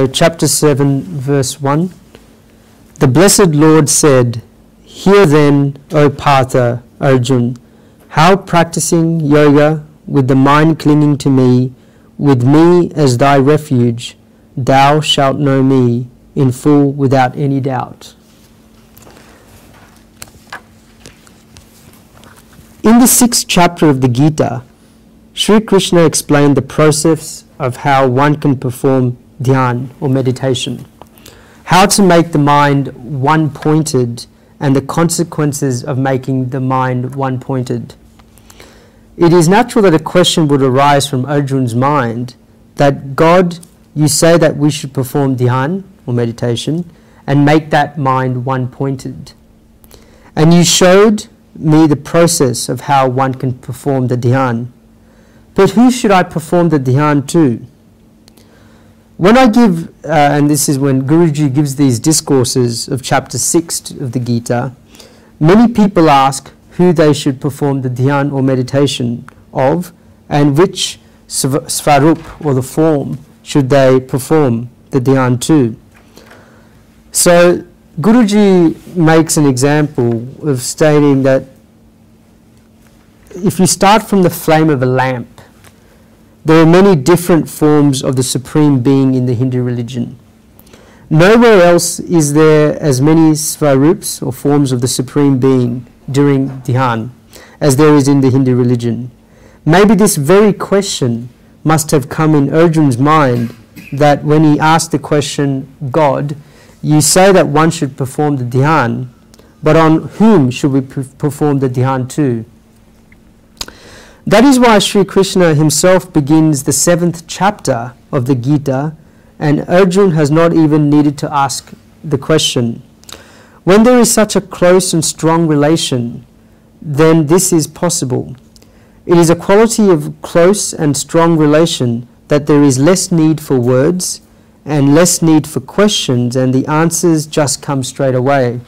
So chapter 7 verse 1. The blessed Lord said, "Hear then, O Partha, Arjun, how practicing yoga with the mind clinging to me, with me as thy refuge, thou shalt know me in full without any doubt." In the 6th chapter of the Gita, Sri Krishna explained the process of how one can perform dhyan or meditation, how to make the mind one-pointed and the consequences of making the mind one-pointed. It is natural that a question would arise from Arjun's mind that, God, you say that we should perform dhyan or meditation and make that mind one-pointed. And you showed me the process of how one can perform the dhyan. But who should I perform the dhyan to? When I give, and this is when Guruji gives these discourses of chapter 6 of the Gita, many people ask who they should perform the dhyan or meditation of, and which svarup or the form should they perform the dhyan to. So Guruji makes an example of stating that if you start from the flame of a lamp, there are many different forms of the Supreme Being in the Hindu religion. Nowhere else is there as many svarups or forms of the Supreme Being during dhyan as there is in the Hindu religion. Maybe this very question must have come in Arjun's mind, that when he asked the question, God, you say that one should perform the dhyan, but on whom should we perform the dhyan to? That is why Sri Krishna himself begins the 7th chapter of the Gita, and Arjun has not even needed to ask the question. When there is such a close and strong relation, then this is possible. It is a quality of close and strong relation that there is less need for words and less need for questions, and the answers just come straight away.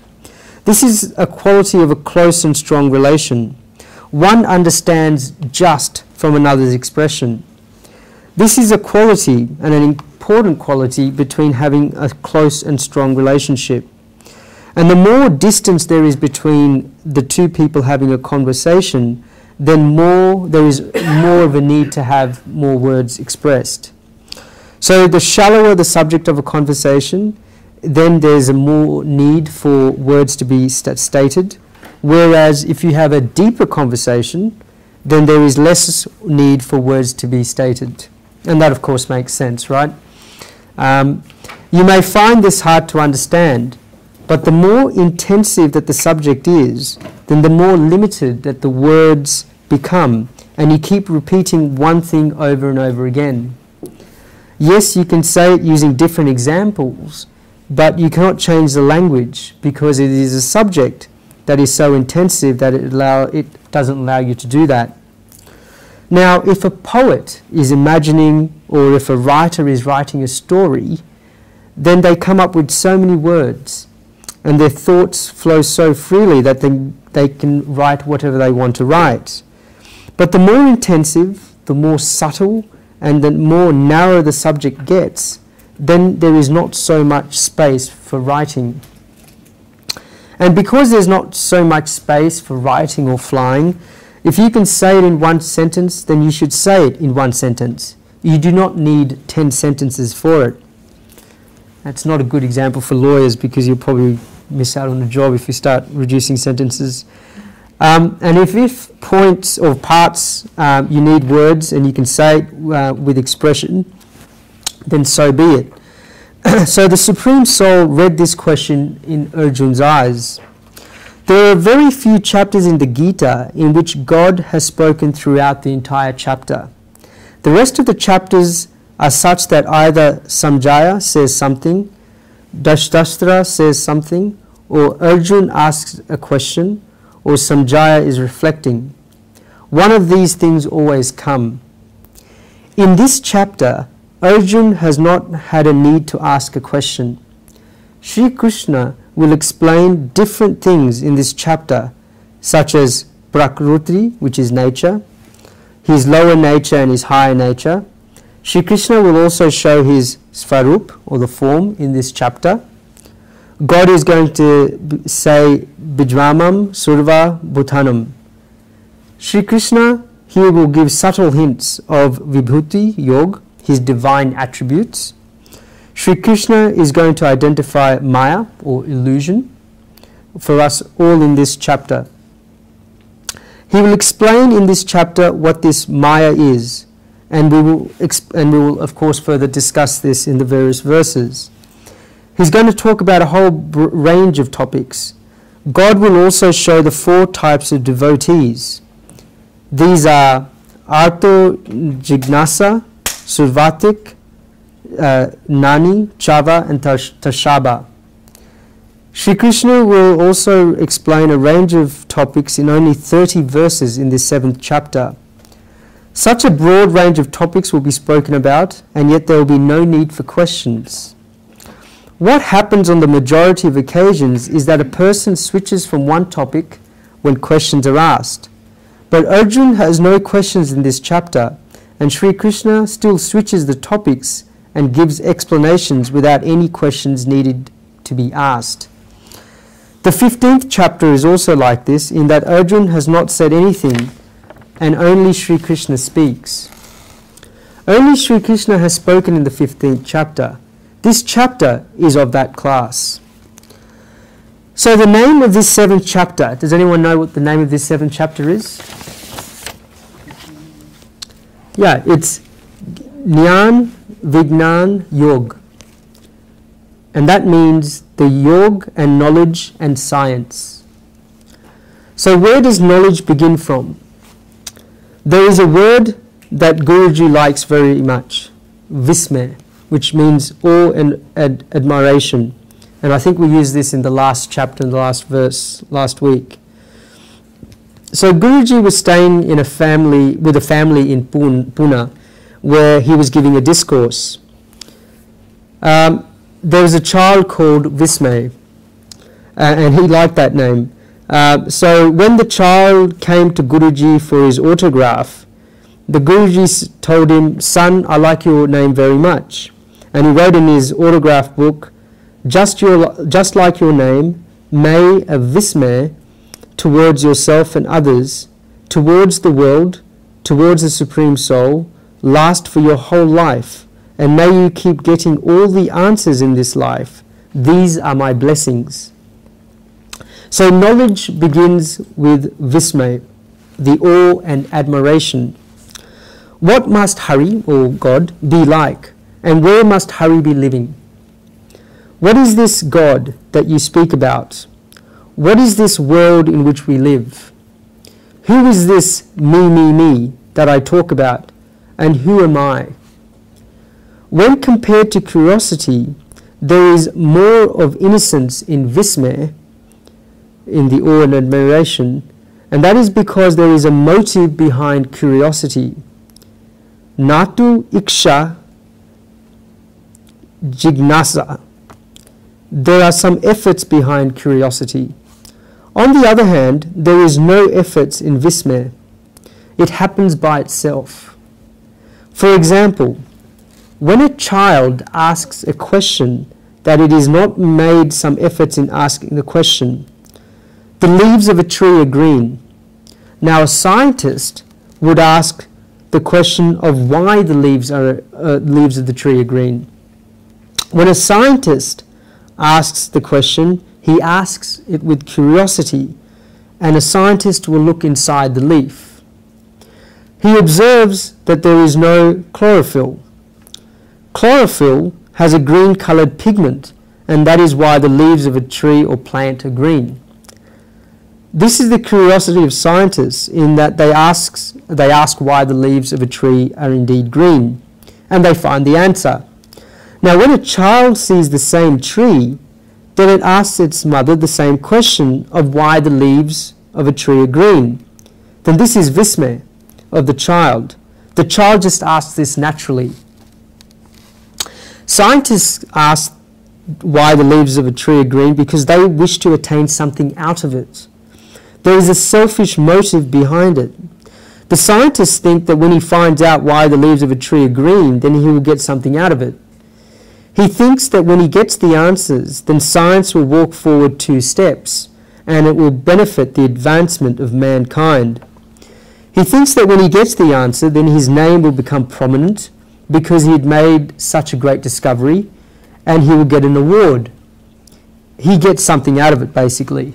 This is a quality of a close and strong relation. One understands just from another's expression. This is a quality, and an important quality, between having a close and strong relationship. And the more distance there is between the two people having a conversation, then there is more of a need to have more words expressed. So the shallower the subject of a conversation, then there's a more need for words to be stated. Whereas if you have a deeper conversation, then there is less need for words to be stated. And that, of course, makes sense, right? You may find this hard to understand, but the more intensive that the subject is, then the more limited that the words become, and you keep repeating one thing over and over again. Yes, you can say it using different examples, but you cannot change the language, because it is a subject that is so intensive that it doesn't allow you to do that. Now, if a poet is imagining, or if a writer is writing a story, then they come up with so many words, and their thoughts flow so freely that they can write whatever they want to write. But the more intensive, the more subtle, and the more narrow the subject gets, then there is not so much space for writing. And because there's not so much space for writing or flying, if you can say it in one sentence, then you should say it in one sentence. You do not need 10 sentences for it. That's not a good example for lawyers, because you'll probably miss out on a job if you start reducing sentences. And if points or parts you need words and you can say it with expression, then so be it. So the Supreme Soul read this question in Arjun's eyes. There are very few chapters in the Gita in which God has spoken throughout the entire chapter. The rest of the chapters are such that either Samjaya says something, Dashdashtra says something, or Arjun asks a question, or Samjaya is reflecting. One of these things always come. In this chapter, Arjun has not had a need to ask a question. Sri Krishna will explain different things in this chapter, such as Prakriti, which is nature, his lower nature and his higher nature, Shri Krishna will also show his Svarup, or the form, in this chapter. God is going to say Bijramam Surva Bhutanam. Shri Krishna here will give subtle hints of Vibhuti, Yog, his divine attributes. Shri Krishna is going to identify Maya, or illusion, for us all in this chapter. He will explain in this chapter what this Maya is, and we will of course further discuss this in the various verses. He's going to talk about a whole range of topics. God will also show the 4 types of devotees. These are Arto, Jignasa, Survatik, Nani, Chava, and Tashaba. Shri Krishna will also explain a range of topics in only 30 verses in this 7th chapter. Such a broad range of topics will be spoken about, and yet there will be no need for questions. What happens on the majority of occasions is that a person switches from one topic when questions are asked. But Arjuna has no questions in this chapter, and Sri Krishna still switches the topics and gives explanations without any questions needed to be asked. The 15th chapter is also like this, in that Arjuna has not said anything and only Sri Krishna speaks. Only Sri Krishna has spoken in the 15th chapter. This chapter is of that class. So the name of this 7th chapter, does anyone know what the name of this 7th chapter is? Yeah, it's Jnana Vignan Yog. And that means the yog and knowledge and science. So where does knowledge begin from? There is a word that Guruji likes very much, Vismay, which means awe and admiration. And I think we used this in the last chapter, in the last verse, last week. So Guruji was staying with a family in Pune, where he was giving a discourse. There was a child called Vismay, and he liked that name. So when the child came to Guruji for his autograph, the Guruji told him, "Son, I like your name very much." And he wrote in his autograph book, just like your name, may a Vismay towards yourself and others, towards the world, towards the Supreme Soul, last for your whole life. And may you keep getting all the answers in this life. These are my blessings. So knowledge begins with Vismay, the awe and admiration. What must Hari, or God, be like? And where must Hari be living? What is this God that you speak about? What is this world in which we live? Who is this me that I talk about? And who am I? When compared to curiosity, there is more of innocence in Vismay, in the awe and admiration, and that is because there is a motive behind curiosity. Natu iksha jignasa. There are some efforts behind curiosity. On the other hand, there is no efforts in Vismay. It happens by itself. For example, when a child asks a question that it is not made some efforts in asking the question, the leaves of a tree are green. Now a scientist would ask the question of why the leaves of the tree are green. When a scientist asks the question, he asks it with curiosity, and a scientist will look inside the leaf. He observes that there is no chlorophyll. Chlorophyll has a green-colored pigment, and that is why the leaves of a tree or plant are green. This is the curiosity of scientists, in that they ask why the leaves of a tree are indeed green, and they find the answer. Now, when a child sees the same tree, then it asks its mother the same question of why the leaves of a tree are green. Then this is Vismay of the child. The child just asks this naturally. Scientists ask why the leaves of a tree are green because they wish to attain something out of it. There is a selfish motive behind it. The scientists think that when he finds out why the leaves of a tree are green, then he will get something out of it. He thinks that when he gets the answers, then science will walk forward 2 steps, and it will benefit the advancement of mankind. He thinks that when he gets the answer, then his name will become prominent because he had made such a great discovery, and he will get an award. He gets something out of it, basically.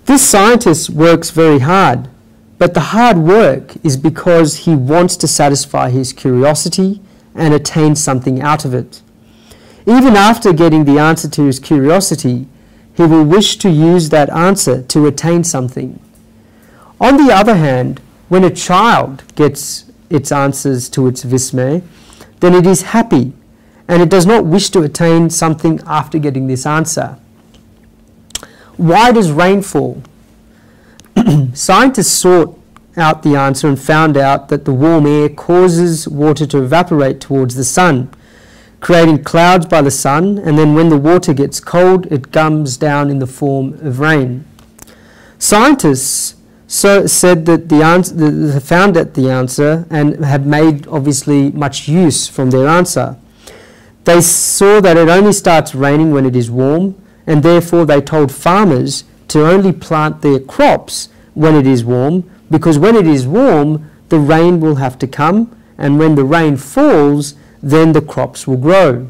This scientist works very hard, but the hard work is because he wants to satisfy his curiosity and attain something out of it. Even after getting the answer to his curiosity, he will wish to use that answer to attain something. On the other hand, when a child gets its answers to its vismay, then it is happy and it does not wish to attain something after getting this answer. Why does rain fall? Scientists sought out the answer and found out that the warm air causes water to evaporate towards the sun, creating clouds by the sun, and then when the water gets cold, it comes down in the form of rain. Scientists said that they found out the answer and have made obviously much use from their answer. They saw that it only starts raining when it is warm, and therefore they told farmers to only plant their crops when it is warm, because when it is warm, the rain will have to come, and when the rain falls, then the crops will grow.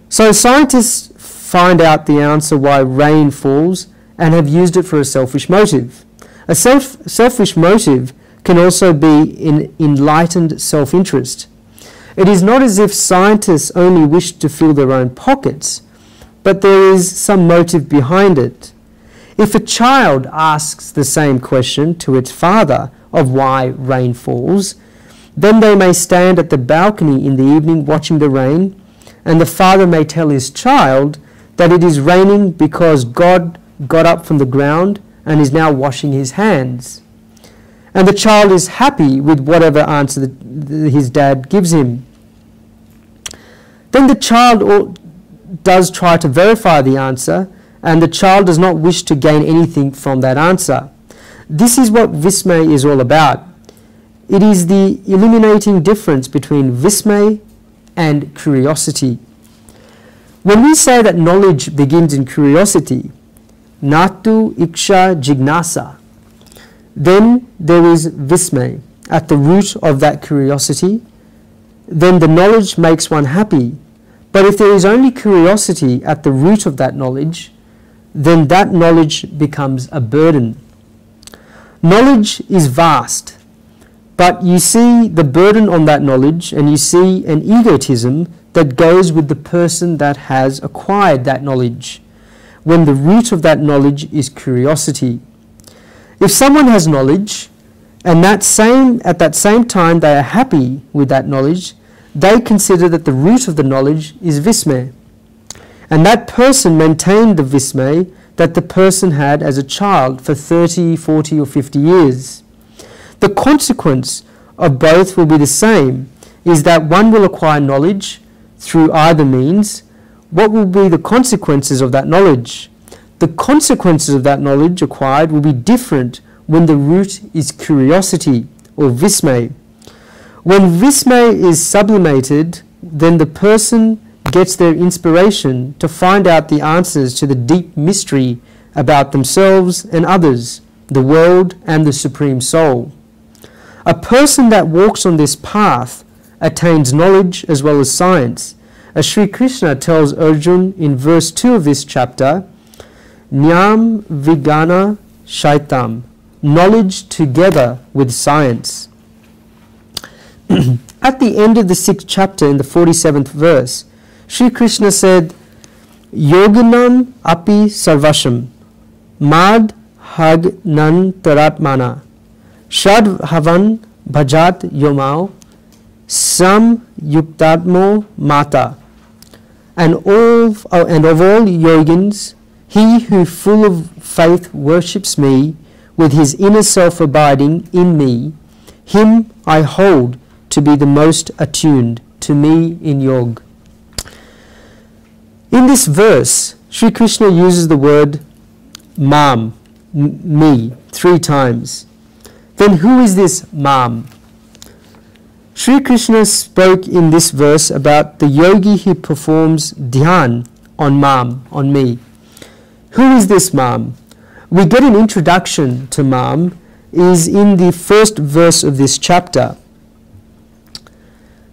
So scientists find out the answer why rain falls and have used it for a selfish motive. A selfish motive can also be in enlightened self-interest. It is not as if scientists only wish to fill their own pockets, but there is some motive behind it. If a child asks the same question to its father of why rain falls, then they may stand at the balcony in the evening watching the rain, and the father may tell his child that it is raining because God got up from the ground and is now washing his hands. And the child is happy with whatever answer his dad gives him. Then the child does try to verify the answer, and the child does not wish to gain anything from that answer. This is what vismay is all about. It is the illuminating difference between vismay and curiosity. When we say that knowledge begins in curiosity, natu iksha jignasa, then there is vismay at the root of that curiosity. Then the knowledge makes one happy. But if there is only curiosity at the root of that knowledge, then that knowledge becomes a burden. Knowledge is vast, but you see the burden on that knowledge, and you see an egotism that goes with the person that has acquired that knowledge, when the root of that knowledge is curiosity. If someone has knowledge, and at that same time they are happy with that knowledge, they consider that the root of the knowledge is vismay. And that person maintained the vismay that the person had as a child for 30, 40 or 50 years. The consequence of both will be the same, is that one will acquire knowledge through either means. What will be the consequences of that knowledge? The consequences of that knowledge acquired will be different when the root is curiosity or vismay. When vismay is sublimated, then the person gets their inspiration to find out the answers to the deep mystery about themselves and others, the world and the Supreme Soul. A person that walks on this path attains knowledge as well as science. As Sri Krishna tells Arjuna in verse 2 of this chapter, Jnanam Vijnana Shaitam, knowledge together with science. At the end of the 6th chapter, in the 47th verse, Sri Krishna said, Yoginam api sarvasham, mad hag nan taratmana, shad havan bhajat yomao, sam yuktadmo mata. And of all yogins, he who full of faith worships me, with his inner self abiding in me, him I hold to be the most attuned to me in yoga. In this verse, Sri Krishna uses the word mam, me, 3 times. Then who is this Mam? Sri Krishna spoke in this verse about the yogi who performs dhyan on Mam, on me. Who is this Mam? We get an introduction to Mam is in the first verse of this chapter.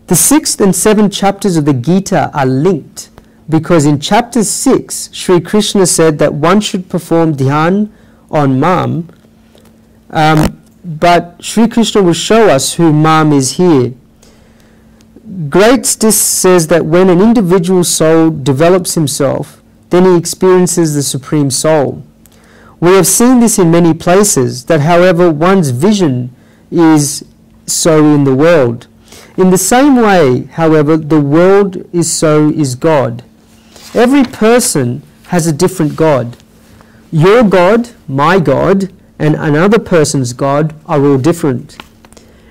The 6th and 7th chapters of the Gita are linked because in chapter 6, Sri Krishna said that one should perform dhyan on Mam, but Sri Krishna will show us who Mam is here. Great Stiss says that when an individual soul develops himself, then he experiences the Supreme Soul. We have seen this in many places, that however one's vision is so in the world. In the same way, however, the world is so is God. Every person has a different God. Your God, my God, and another person's God are all different.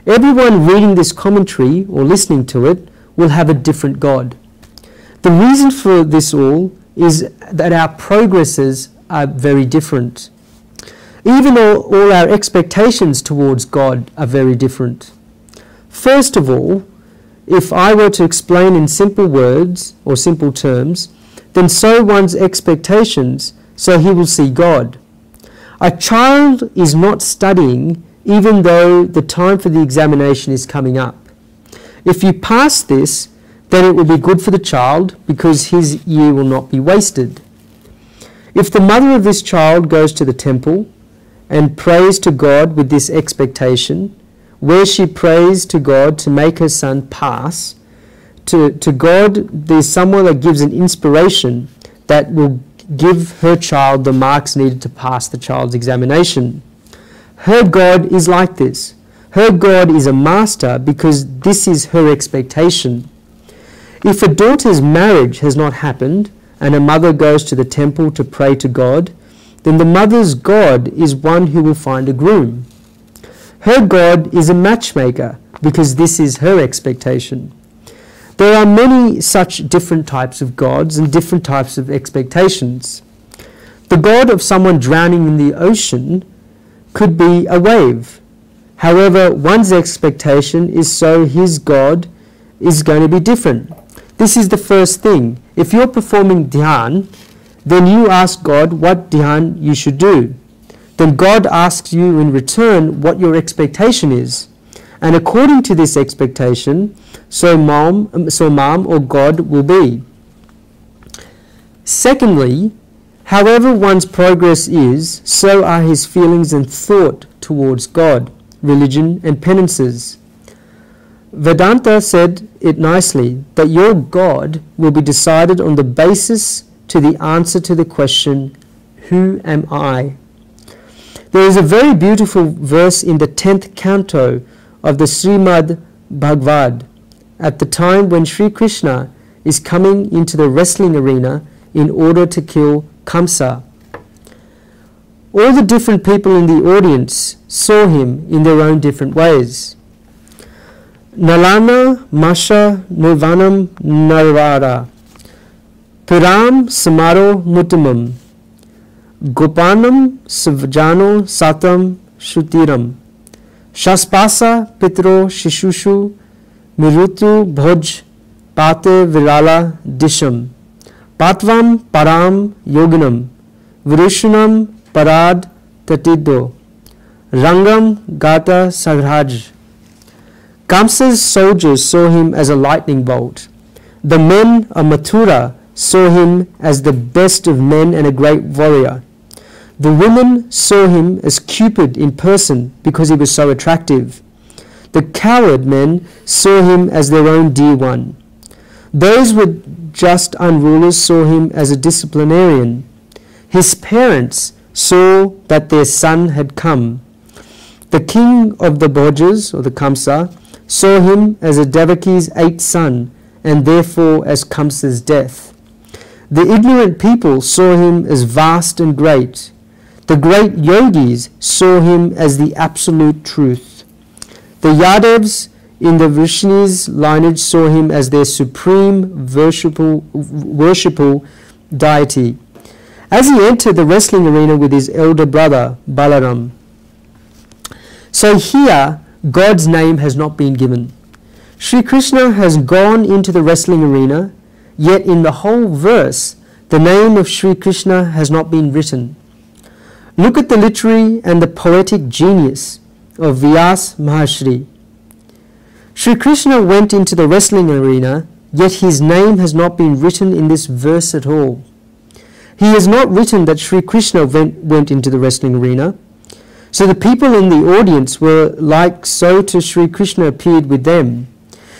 Everyone reading this commentary or listening to it will have a different God. The reason for this all is that our progresses are very different. Even all our expectations towards God are very different. First of all, if I were to explain in simple words or simple terms, then so one's expectations, so he will see God. A child is not studying even though the time for the examination is coming up. If you pass this, then it will be good for the child because his year will not be wasted. If the mother of this child goes to the temple and prays to God with this expectation, where she prays to God to make her son pass, to God there's someone that gives an inspiration that will give her child the marks needed to pass the child's examination. Her God is like this. Her God is a master because this is her expectation. If a daughter's marriage has not happened and a mother goes to the temple to pray to God, then the mother's God is one who will find a groom. Her God is a matchmaker because this is her expectation. There are many such different types of gods and different types of expectations. The God of someone drowning in the ocean could be a wave. However, one's expectation is so his God is going to be different. This is the first thing. If you're performing dhyan, then you ask God what dhyan you should do. Then God asks you in return what your expectation is. And according to this expectation, so Mam or God will be. Secondly, however one's progress is, so are his feelings and thought towards God, religion and penances. Vedanta said it nicely, that your God will be decided on the basis to the answer to the question, who am I? There is a very beautiful verse in the 10th canto of the Srimad Bhagavad at the time when Sri Krishna is coming into the wrestling arena in order to kill Kamsa. All the different people in the audience saw him in their own different ways. Nalana Masha Nirvanam Narvara Piram Samaro Mutamam Gopanam Savjano Satam Shutiram Shaspasa Pitro Shishushu Mirutu Bhoj Pate Virala Disham Patvam Param Yoginam Virushunam Parad Tatido Rangam Gata Sagraj. Kamsa's soldiers saw him as a lightning bolt. The men of Mathura saw him as the best of men and a great warrior. The women saw him as Cupid in person because he was so attractive. The coward men saw him as their own dear one. Those with just unrulers saw him as a disciplinarian. His parents saw that their son had come. The king of the Bhojas, or the Kamsa, saw him as a Devaki's 8th son, and therefore as Kamsa's death. The ignorant people saw him as vast and great. The great yogis saw him as the absolute truth. The Yadavs in the Vishnu's lineage saw him as their supreme worshipful deity. As he entered the wrestling arena with his elder brother, Balaram, So here, God's name has not been given. Sri Krishna has gone into the wrestling arena, yet in the whole verse, the name of Sri Krishna has not been written. Look at the literary and the poetic genius of Vyas Mahashri. Sri Krishna went into the wrestling arena, yet his name has not been written in this verse at all. He has not written that Sri Krishna went into the wrestling arena. So the people in the audience were like, so to Sri Krishna appeared with them.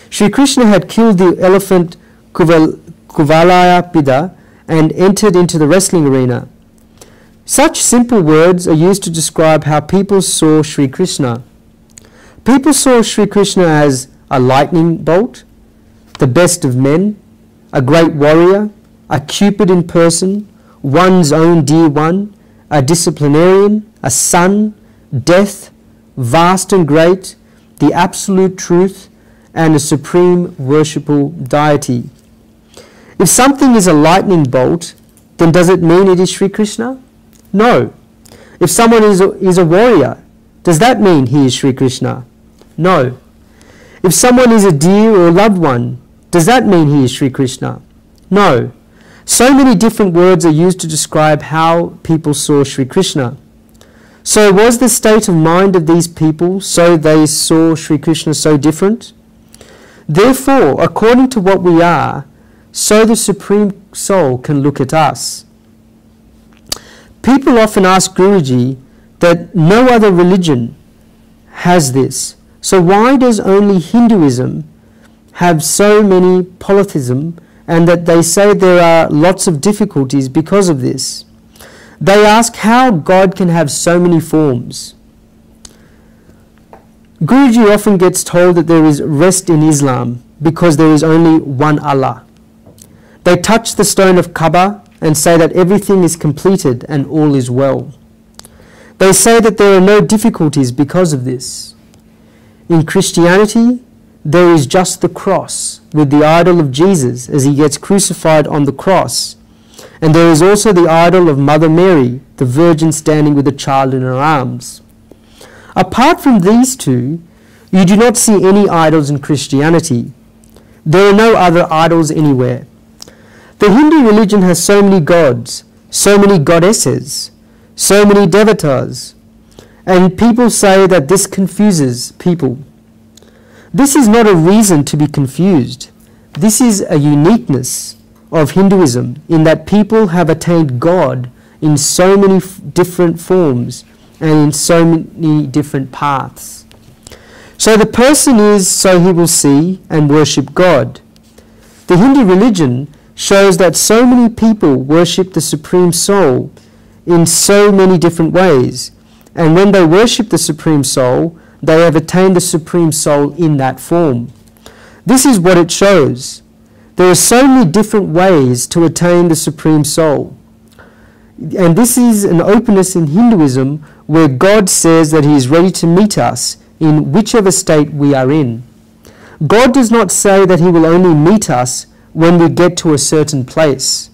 Sri Krishna had killed the elephant Kuvalaya Pida and entered into the wrestling arena. Such simple words are used to describe how people saw Sri Krishna. People saw Sri Krishna as a lightning bolt, the best of men, a great warrior, a Cupid in person, one's own dear one, a disciplinarian, a son, death, vast and great, the absolute truth, and a supreme worshipful deity. If something is a lightning bolt, then does it mean it is Sri Krishna? No. If someone is a warrior, does that mean he is Sri Krishna? No. If someone is a dear or loved one, does that mean he is Sri Krishna? No. So many different words are used to describe how people saw Sri Krishna. So was the state of mind of these people so they saw Sri Krishna so different? Therefore, according to what we are, so the Supreme Soul can look at us. People often ask Guruji that no other religion has this. So why does only Hinduism have so many polytheism, and that they say there are lots of difficulties because of this? They ask how God can have so many forms. Guruji often gets told that there is rest in Islam because there is only one Allah. They touch the stone of Kaaba and say that everything is completed and all is well. They say that there are no difficulties because of this. In Christianity, there is just the cross with the idol of Jesus as he gets crucified on the cross. And there is also the idol of Mother Mary, the Virgin standing with a child in her arms. Apart from these two, you do not see any idols in Christianity. There are no other idols anywhere. The Hindu religion has so many gods, so many goddesses, so many devatas, and people say that this confuses people. This is not a reason to be confused. This is a uniqueness of Hinduism in that people have attained God in so many different forms and in so many different paths. So the person is so he will see and worship God. The Hindu religion shows that so many people worship the Supreme Soul in so many different ways. And when they worship the Supreme Soul, they have attained the Supreme Soul in that form. This is what it shows. There are so many different ways to attain the Supreme Soul. And this is an openness in Hinduism where God says that he is ready to meet us in whichever state we are in. God does not say that he will only meet us when we get to a certain place.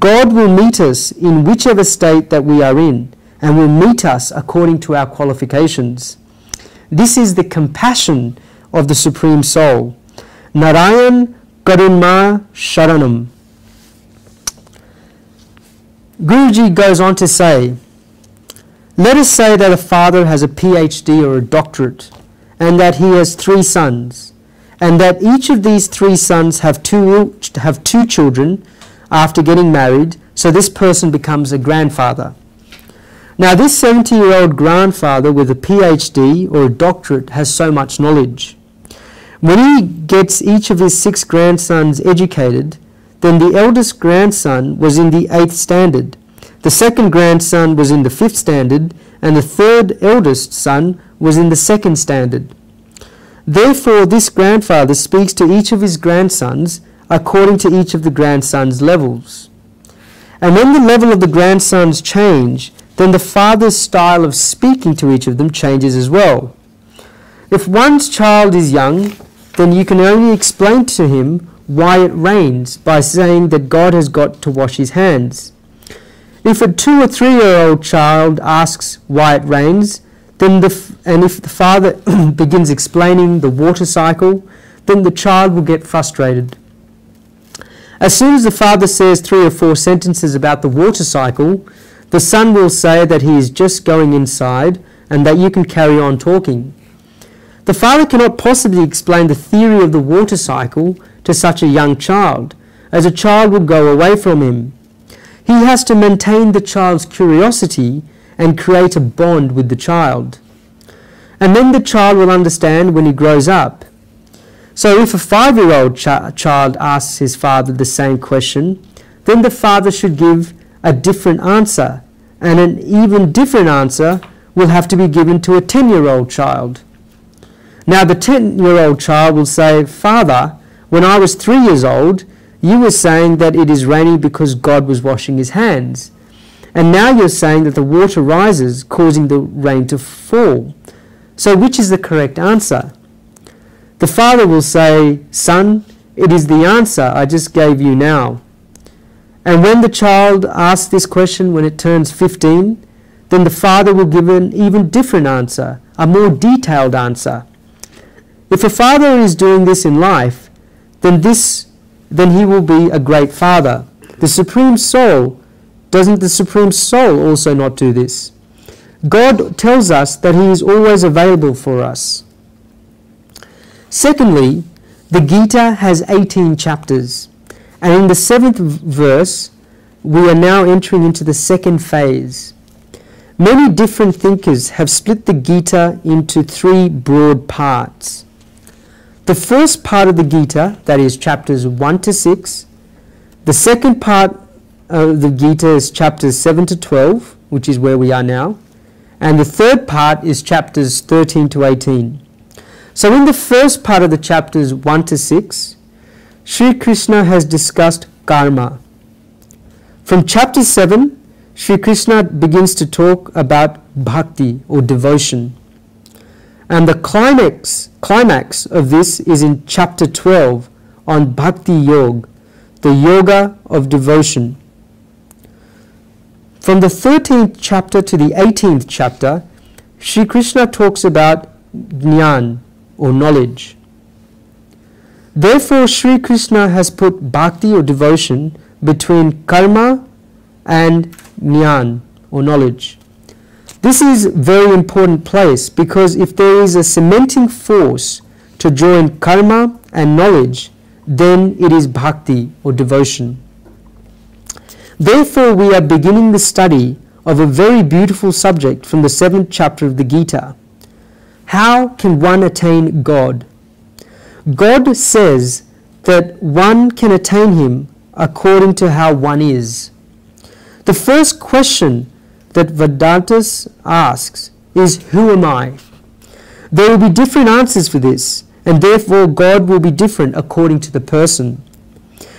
God will meet us in whichever state that we are in, and will meet us according to our qualifications. This is the compassion of the Supreme Soul. Narayan Karunma Sharanam. Guruji goes on to say, let us say that a father has a PhD or a doctorate, and that he has 3 sons, and that each of these 3 sons have two children after getting married, so this person becomes a grandfather. Now this 70-year-old grandfather with a PhD or a doctorate has so much knowledge. When he gets each of his 6 grandsons educated, then the eldest grandson was in the 8th standard, the second grandson was in the 5th standard, and the third eldest son was in the 2nd standard. Therefore this grandfather speaks to each of his grandsons according to each of the grandsons' levels. And when the level of the grandsons change, then the father's style of speaking to each of them changes as well. If one's child is young, then you can only explain to him why it rains by saying that God has got to wash his hands. If a 2 or 3-year-old child asks why it rains, then the and if the father begins explaining the water cycle, then the child will get frustrated. As soon as the father says 3 or 4 sentences about the water cycle, the son will say that he is just going inside and that you can carry on talking. The father cannot possibly explain the theory of the water cycle to such a young child, as a child will go away from him. He has to maintain the child's curiosity and create a bond with the child. And then the child will understand when he grows up. So if a 5-year-old child asks his father the same question, then the father should give a different answer, and an even different answer will have to be given to a 10-year-old child. Now the 10-year-old child will say, "Father, when I was 3 years old, you were saying that it is raining because God was washing his hands. And now you're saying that the water rises, causing the rain to fall. So which is the correct answer?" The father will say, "Son, it is the answer I just gave you now." And when the child asks this question when it turns 15, then the father will give an even different answer, a more detailed answer. If a father is doing this in life, then he will be a great father. The Supreme Soul, doesn't the Supreme Soul also not do this? God tells us that he is always available for us. Secondly, the Gita has 18 chapters, and in the 7th verse, we are now entering into the second phase. Many different thinkers have split the Gita into 3 broad parts. The first part of the Gita, that is chapters 1 to 6, the second part of the Gita is chapters 7 to 12, which is where we are now, and the third part is chapters 13 to 18. So in the first part of the chapters 1 to 6, Sri Krishna has discussed karma. From chapter 7, Sri Krishna begins to talk about bhakti or devotion. And the climax of this is in chapter 12 on bhakti yoga, the yoga of devotion. From the 13th chapter to the 18th chapter, Sri Krishna talks about jnana or knowledge. Therefore, Sri Krishna has put bhakti or devotion between karma and jnana or knowledge. This is a very important place, because if there is a cementing force to join karma and knowledge, then it is bhakti or devotion. Therefore, we are beginning the study of a very beautiful subject from the 7th chapter of the Gita. How can one attain God? God says that one can attain him according to how one is. The first question that Vedantas asks is, who am I? There will be different answers for this, and therefore God will be different according to the person.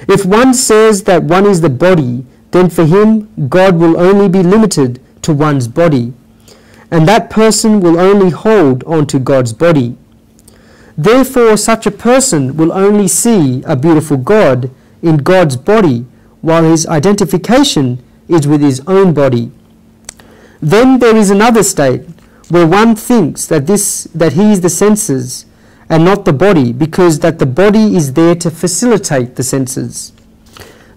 If one says that one is the body, then for him God will only be limited to one's body, and that person will only hold on to God's body. Therefore such a person will only see a beautiful God in God's body, while his identification is with his own body. Then there is another state where one thinks that he is the senses and not the body, because that the body is there to facilitate the senses.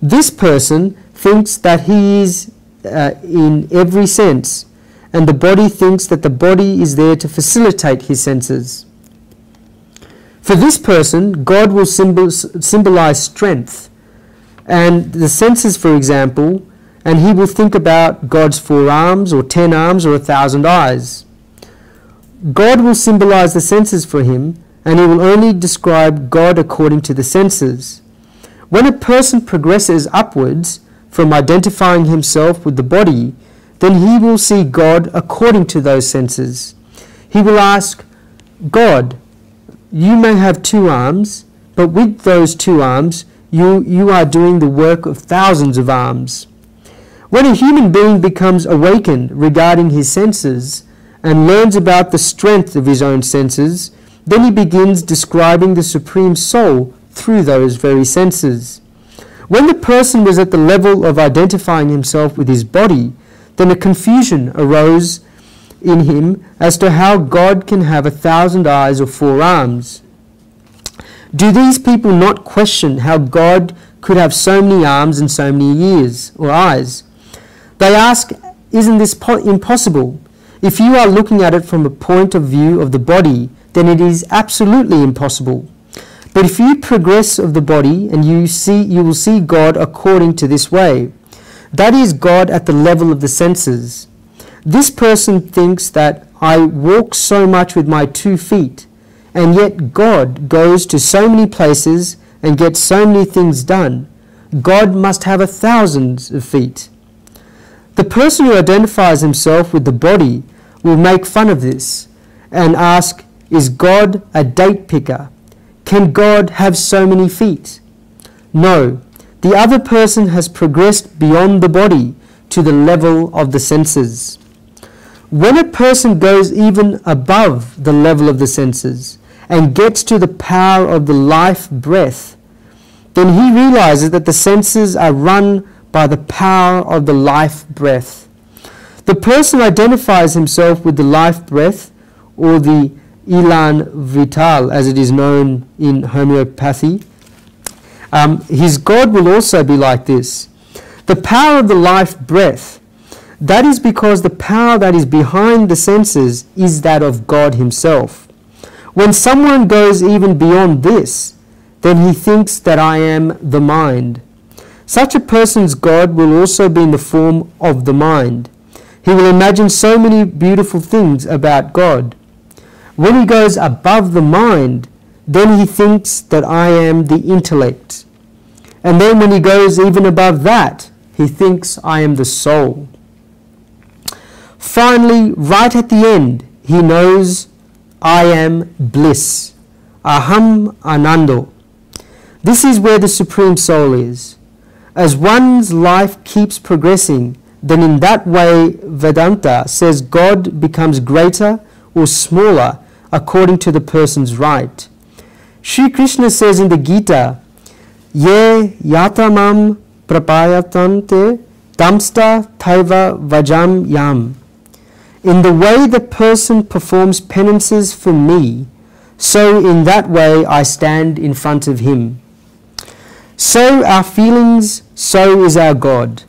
This person thinks that he is in every sense, and the body thinks that the body is there to facilitate his senses. For this person, God will symbolize strength and the senses, for example, and he will think about God's 4 arms or 10 arms or 1,000 eyes. God will symbolize the senses for him, and he will only describe God according to the senses. When a person progresses upwards from identifying himself with the body, then he will see God according to those senses. He will ask, God, you may have 2 arms, but with those 2 arms, you are doing the work of thousands of arms. When a human being becomes awakened regarding his senses and learns about the strength of his own senses, then he begins describing the Supreme Soul through those very senses. When the person was at the level of identifying himself with his body, then a confusion arose in him as to how God can have 1,000 eyes or 4 arms. Do these people not question how God could have so many arms and so many ears or eyes? They ask, isn't this impossible? If you are looking at it from a point of view of the body, then it is absolutely impossible. But if you progress of the body, and you will see God according to this way. That is God at the level of the senses. This person thinks that I walk so much with my 2 feet, and yet God goes to so many places and gets so many things done. God must have 1,000 of feet. The person who identifies himself with the body will make fun of this and ask, is God a date picker? Can God have so many feet? No, the other person has progressed beyond the body to the level of the senses. When a person goes even above the level of the senses and gets to the power of the life breath, then he realizes that the senses are run by the power of the life breath. The person identifies himself with the life breath, or the élan vital as it is known in homeopathy. His God will also be like this. The power of the life breath, that is because the power that is behind the senses is that of God himself. When someone goes even beyond this, then he thinks that I am the mind. Such a person's God will also be in the form of the mind. He will imagine so many beautiful things about God. When he goes above the mind, then he thinks that I am the intellect. And then when he goes even above that, he thinks I am the soul. Finally, right at the end, he knows I am bliss. Aham Anando. This is where the Supreme Soul is. As one's life keeps progressing, then in that way Vedanta says God becomes greater or smaller according to the person's right. Sri Krishna says in the Gita, Ye yatamam prapayatante tamsta taiva vajam yam. In the way the person performs penances for me, so in that way I stand in front of him. So our feelings, so is our God.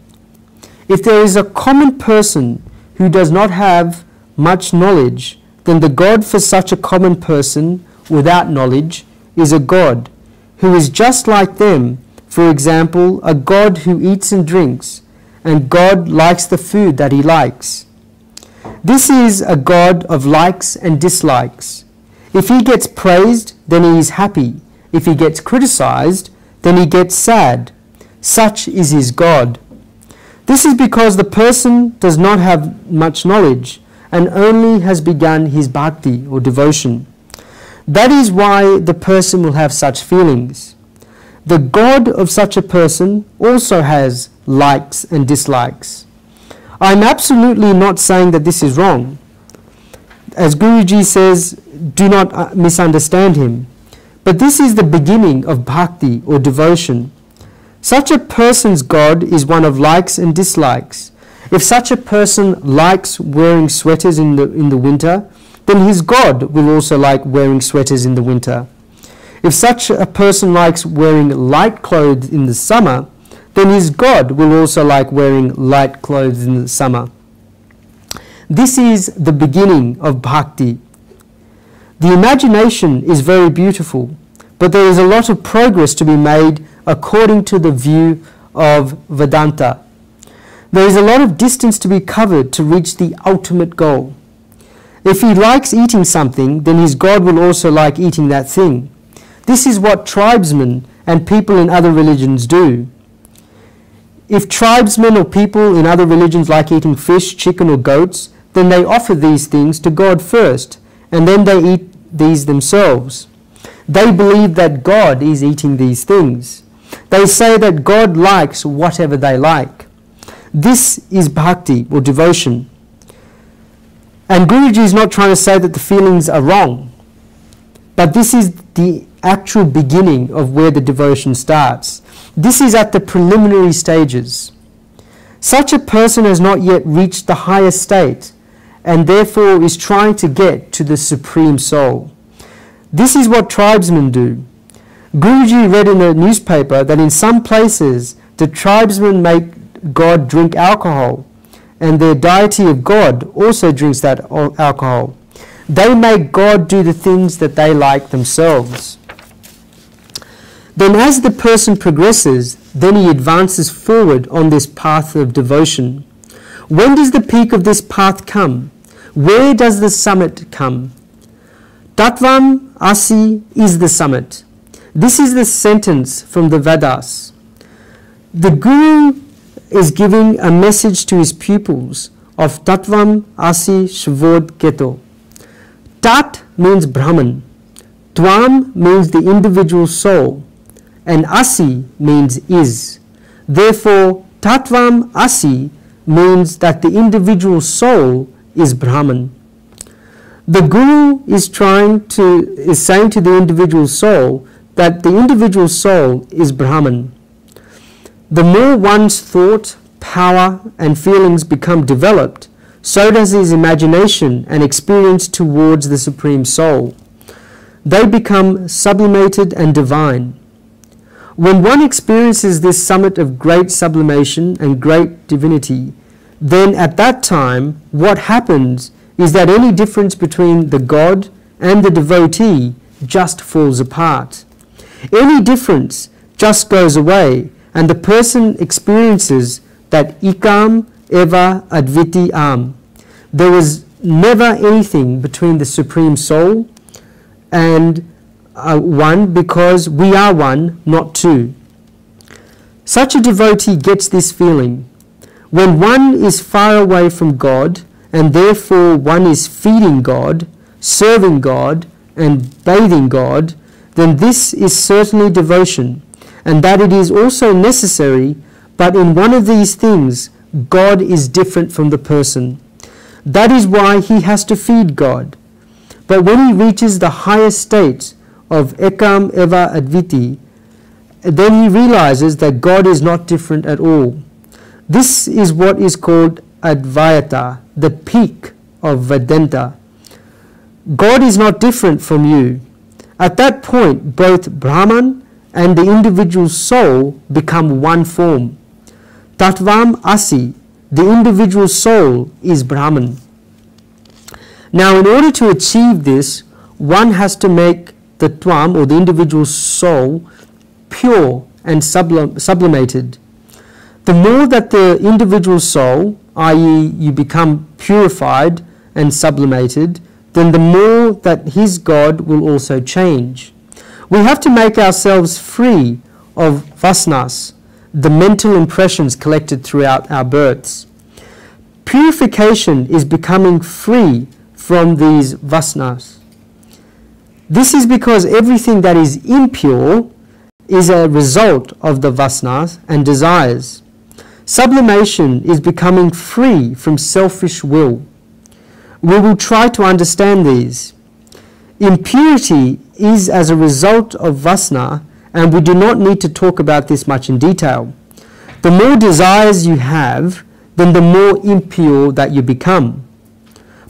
If there is a common person who does not have much knowledge, then the God for such a common person without knowledge is a God who is just like them. For example, a God who eats and drinks, and God likes the food that he likes. This is a God of likes and dislikes. If he gets praised, then he is happy. If he gets criticized, then he gets sad. Such is his God. This is because the person does not have much knowledge and only has begun his bhakti or devotion. That is why the person will have such feelings. The God of such a person also has likes and dislikes. I am absolutely not saying that this is wrong. As Guruji says, do not misunderstand him. But this is the beginning of bhakti or devotion. Such a person's God is one of likes and dislikes. If such a person likes wearing sweaters in the winter, then his God will also like wearing sweaters in the winter. If such a person likes wearing light clothes in the summer, then his God will also like wearing light clothes in the summer. This is the beginning of bhakti. The imagination is very beautiful, but there is a lot of progress to be made according to the view of Vedanta. There is a lot of distance to be covered to reach the ultimate goal. If he likes eating something, then his God will also like eating that thing. This is what tribesmen and people in other religions do. If tribesmen or people in other religions like eating fish, chicken or goats, then they offer these things to God first, and then they eat these themselves. They believe that God is eating these things. They say that God likes whatever they like. This is bhakti or devotion. And Guruji is not trying to say that the feelings are wrong, but this is the actual beginning of where the devotion starts. This is at the preliminary stages. Such a person has not yet reached the highest state, and therefore is trying to get to the Supreme Soul. This is what tribesmen do. Guruji read in a newspaper that in some places the tribesmen make God drink alcohol, and their deity of God also drinks that alcohol. They make God do the things that they like themselves. Then as the person progresses, then he advances forward on this path of devotion. When does the peak of this path come? Where does the summit come? Tattvam Asi is the summit. This is the sentence from the Vedas. The Guru is giving a message to his pupils of Tattvam Asi Shvod Keto. Tat means Brahman. Tvam means the individual soul. And Asi means is. Therefore, Tattvam Asi means that the individual soul is Brahman. The Guru is saying to the individual soul that the individual soul is Brahman. The more one's thought, power and feelings become developed, so does his imagination and experience towards the Supreme Soul. They become sublimated and divine. When one experiences this summit of great sublimation and great divinity, then at that time what happens is that any difference between the God and the devotee just falls apart. Any difference just goes away, and the person experiences that ikam eva adviti am. There is never anything between the Supreme Soul and one, because we are one, not two. Such a devotee gets this feeling. When one is far away from God, and therefore one is feeding God, serving God, and bathing God, then this is certainly devotion, and that it is also necessary, but in one of these things, God is different from the person. That is why he has to feed God. But when he reaches the highest state of Ekam Eva Adviti, then he realizes that God is not different at all. This is what is called Advaita, the peak of Vedanta. God is not different from you. At that point, both Brahman and the individual soul become one form. Tattvam Asi, the individual soul, is Brahman. Now, in order to achieve this, one has to make the Tvam, or the individual soul, pure and sublimated. The more that the individual soul, i.e. you become purified and sublimated, then the more that his God will also change. We have to make ourselves free of vasanas, the mental impressions collected throughout our births. Purification is becoming free from these vasanas. This is because everything that is impure is a result of the vasanas and desires. Sublimation is becoming free from selfish will. We will try to understand these. Impurity is as a result of vasana, and we do not need to talk about this much in detail. The more desires you have, then the more impure that you become.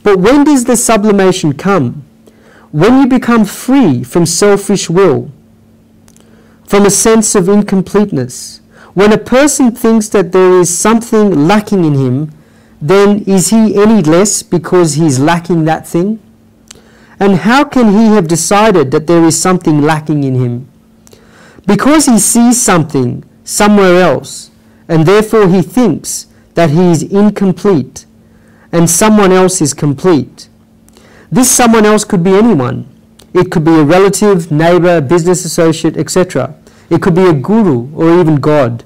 But when does the sublimation come? When you become free from selfish will, from a sense of incompleteness. When a person thinks that there is something lacking in him, then is he any less because he is lacking that thing? And how can he have decided that there is something lacking in him? Because he sees something somewhere else, and therefore he thinks that he is incomplete and someone else is complete. This someone else could be anyone. It could be a relative, neighbor, business associate, etc. It could be a guru or even God.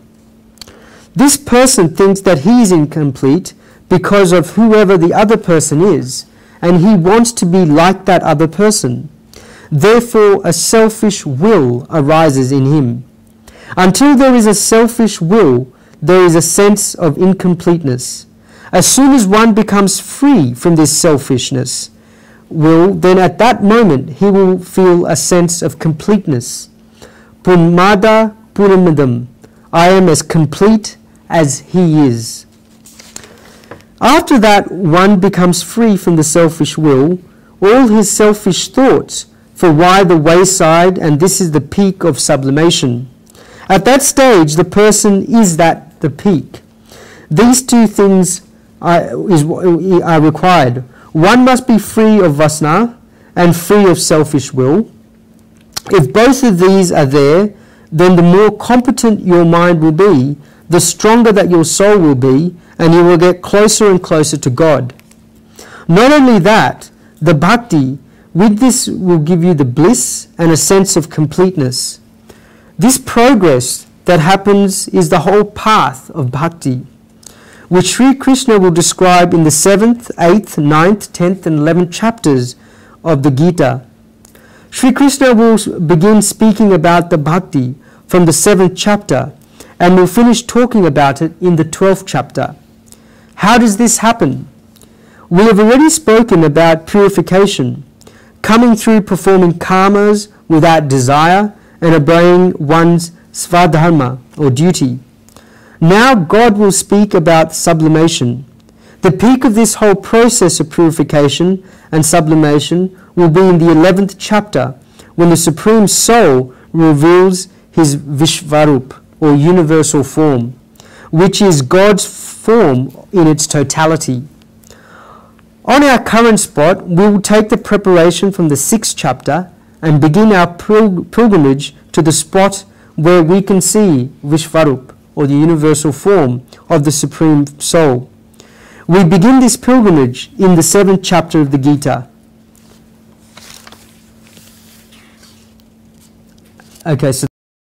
This person thinks that he is incomplete because of whoever the other person is, and he wants to be like that other person. Therefore, a selfish will arises in him. Until there is a selfish will, there is a sense of incompleteness. As soon as one becomes free from this selfishness, then at that moment he will feel a sense of completeness. Purnamada Purnamidam, I am as complete as he is. After that, one becomes free from the selfish will, all his selfish thoughts, for why the wayside, and this is the peak of sublimation. At that stage, the person is the peak. These two things are required. One must be free of vasana and free of selfish will. If both of these are there, then the more competent your mind will be, the stronger that your soul will be, and you will get closer and closer to God. Not only that, the bhakti, with this will give you the bliss and a sense of completeness. This progress that happens is the whole path of bhakti, which Sri Krishna will describe in the 7th, 8th, 9th, 10th and 11th chapters of the Gita. Sri Krishna will begin speaking about the bhakti from the 7th chapter and will finish talking about it in the 12th chapter. How does this happen? We have already spoken about purification, coming through performing karmas without desire and obeying one's svadharma or duty. Now God will speak about sublimation. The peak of this whole process of purification and sublimation will be in the 11th chapter, when the Supreme Soul reveals his Vishvarup, or universal form, which is God's form in its totality. On our current spot, we will take the preparation from the 6th chapter and begin our pilgrimage to the spot where we can see Vishvarup, or the universal form of the Supreme Soul. We begin this pilgrimage in the 7th chapter of the Gita. Okay, so